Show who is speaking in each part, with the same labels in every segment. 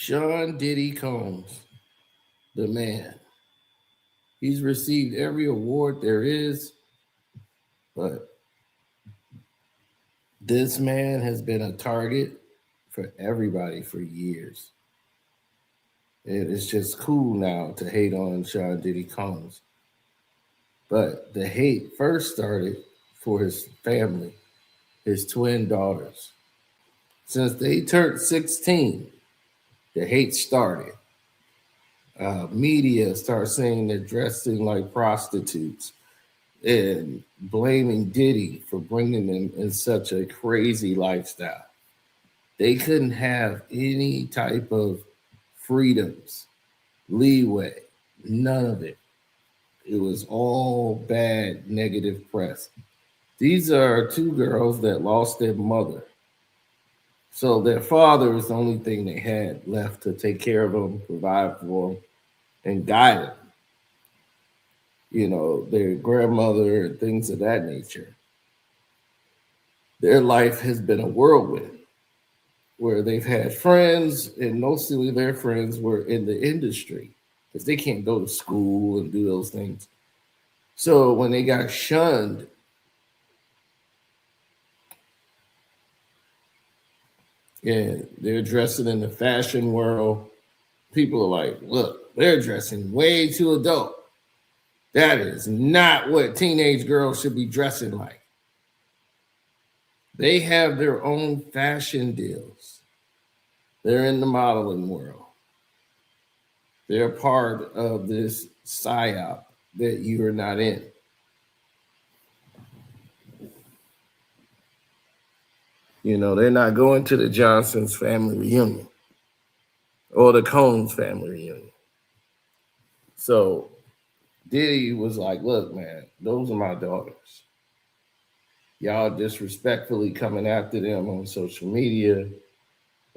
Speaker 1: Sean Diddy Combs, the man. He's received every award there is, but this man has been a target for everybody for years. It's just cool now to hate on Sean Diddy Combs. But the hate first started for his family, his twin daughters. Since they turned 16, the hate started. Media started saying they're dressing like prostitutes and blaming Diddy for bringing them in such a crazy lifestyle. They couldn't have any type of freedoms, leeway, none of it. It was all bad, negative press. These are two girls that lost their mother. So their father is the only thing they had left to take care of them, provide for them, and guide them. You know, their grandmother and things of that nature. Their life has been a whirlwind where they've had friends, and mostly their friends were in the industry because they can't go to school and do those things. So when they got shunned, and they're dressing in the fashion world, people are like, look, they're dressing way too adult. That is not what teenage girls should be dressing like. They have their own fashion deals. They're in the modeling world. They're part of this psyop that you are not in. You know, they're not going to the Johnson's family reunion or the Combs family reunion. So Diddy was like, look, man, those are my daughters. Y'all disrespectfully coming after them on social media.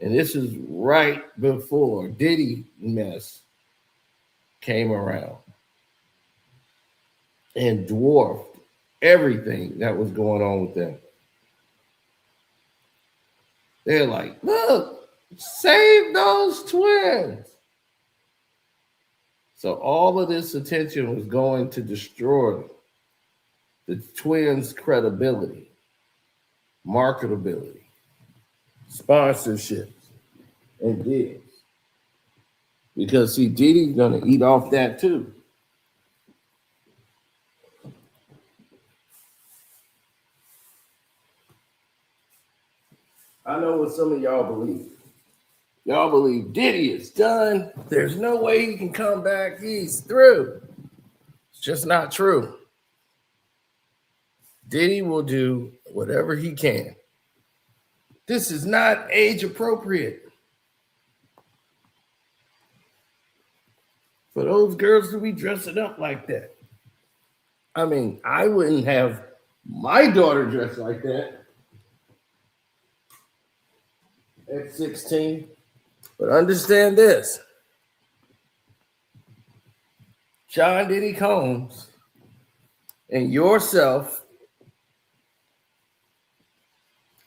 Speaker 1: And this is right before Diddy mess came around and dwarfed everything that was going on with them. They're like, look, save those twins. So all of this attention was going to destroy the twins' credibility, marketability, sponsorships, and deals. Because see, Diddy's gonna eat off that too. I know what some of y'all believe. Y'all believe Diddy is done. There's no way he can come back. He's through. It's just not true. Diddy will do whatever he can. This is not age appropriate for those girls to be dressing up like that. I mean, I wouldn't have my daughter dressed like that at 16. But understand this. Sean Diddy Combs and yourself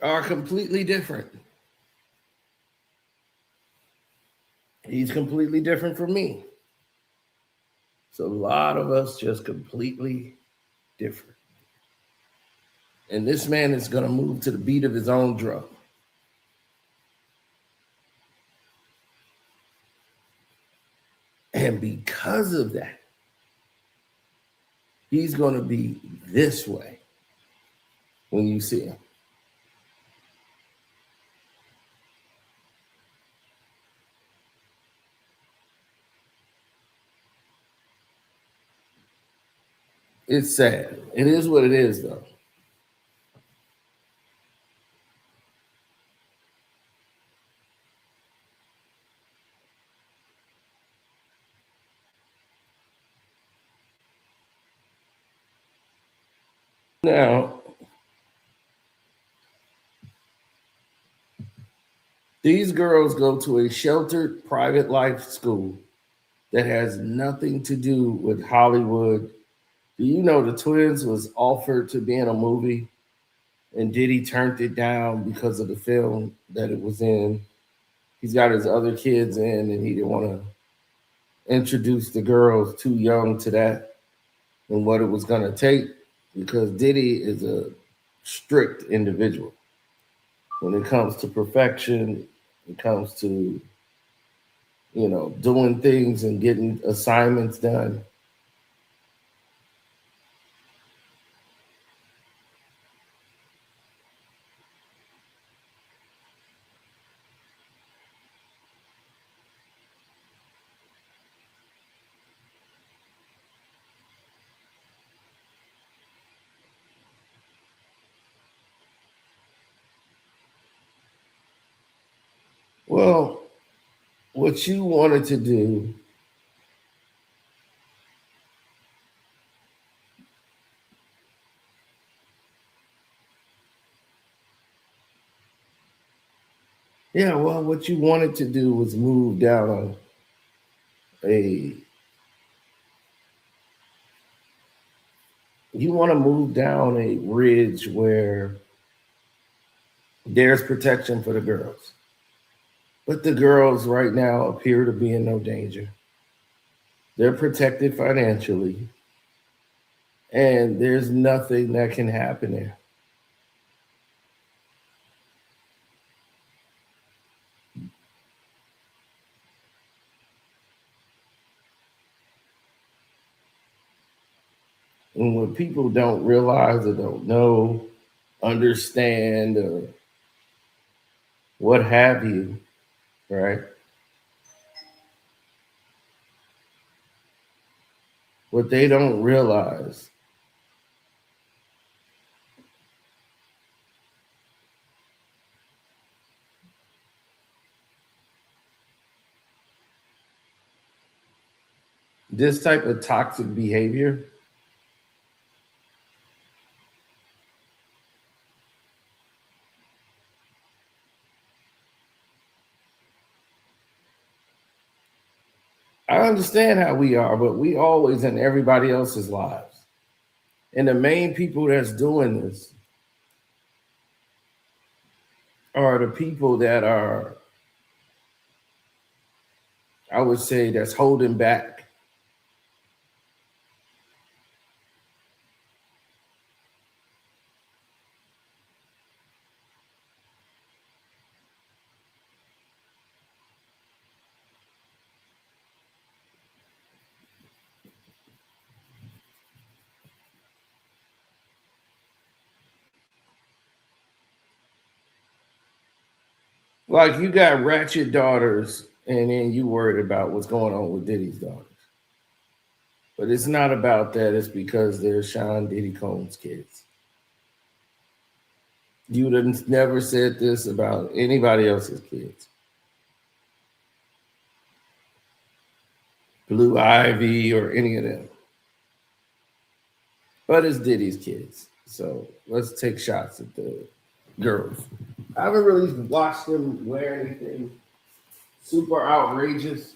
Speaker 1: are completely different. He's completely different from me. So a lot of us just completely different. And this man is going to move to the beat of his own drum. And because of that, he's going to be this way when you see him. It's sad. It is what it is, though. Now, these girls go to a sheltered private life school that has nothing to do with Hollywood. Do you know the twins was offered to be in a movie and Diddy turned it down because of the film that it was in? he's got his other kids in, and he didn't want to introduce the girls too young to that and what it was going to take, because Diddy is a strict individual when it comes to perfection. It comes to doing things and getting assignments done. Well, what you wanted to do, yeah, well, what you wanted to do was move down a, you want to move down a ridge where there's protection for the girls. But the girls right now appear to be in no danger. They're protected financially, and there's nothing that can happen there. And what people don't realize or don't know, understand, or what have you, right? What they don't realize, this type of toxic behavior, I understand how we are, but we always in everybody else's lives. And the main people that's doing this are the people that are, I would say, that's holding back. Like you got ratchet daughters, and then you worried about what's going on with Diddy's daughters. But it's not about that. It's because they're Sean Diddy Combs' kids. You would have never said this about anybody else's kids. Blue Ivy or any of them. But it's Diddy's kids. So let's take shots at the girls. I haven't really watched them wear anything super outrageous.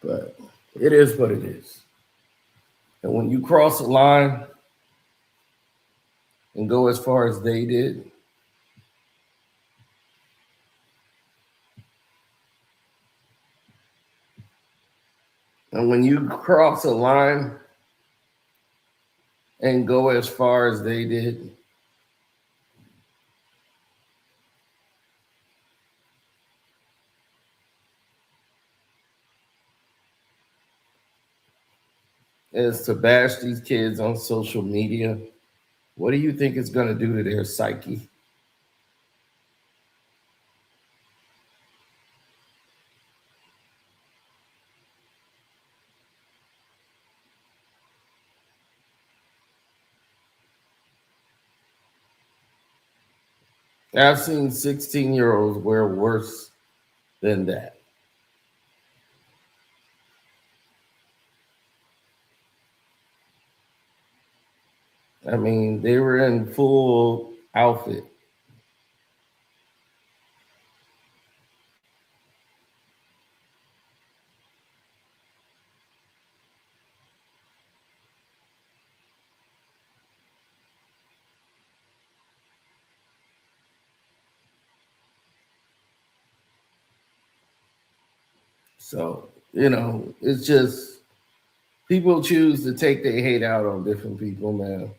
Speaker 1: But it is what it is. And when you cross a line and go as far as they did, and when you cross a line and go as far as they did, is to bash these kids on social media, what do you think it's going to do to their psyche? I've seen 16-year-olds wear worse than that. I mean, they were in full outfit. So, it's just people choose to take their hate out on different people, man.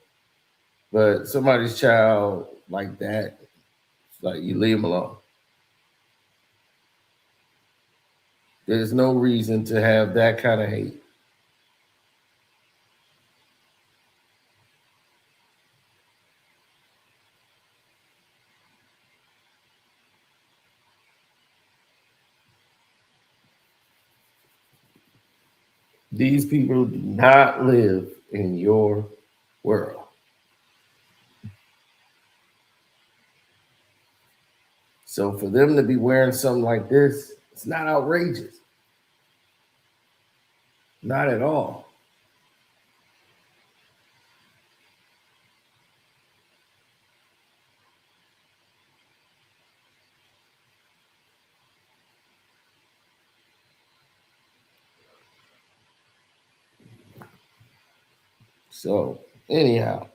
Speaker 1: But somebody's child like that, it's like you leave them alone. There's no reason to have that kind of hate. These people do not live in your world. So for them to be wearing something like this, it's not outrageous. Not at all. So anyhow,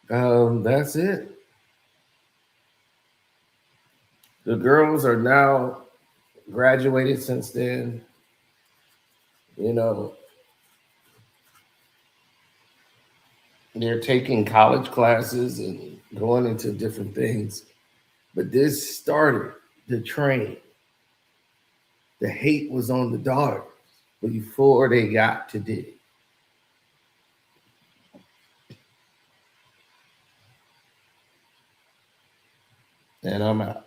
Speaker 1: that's it. The girls are now graduated since then. You know, they're taking college classes and going into different things. But this started the train. The hate was on the daughter before they got to Diddy. And I'm out.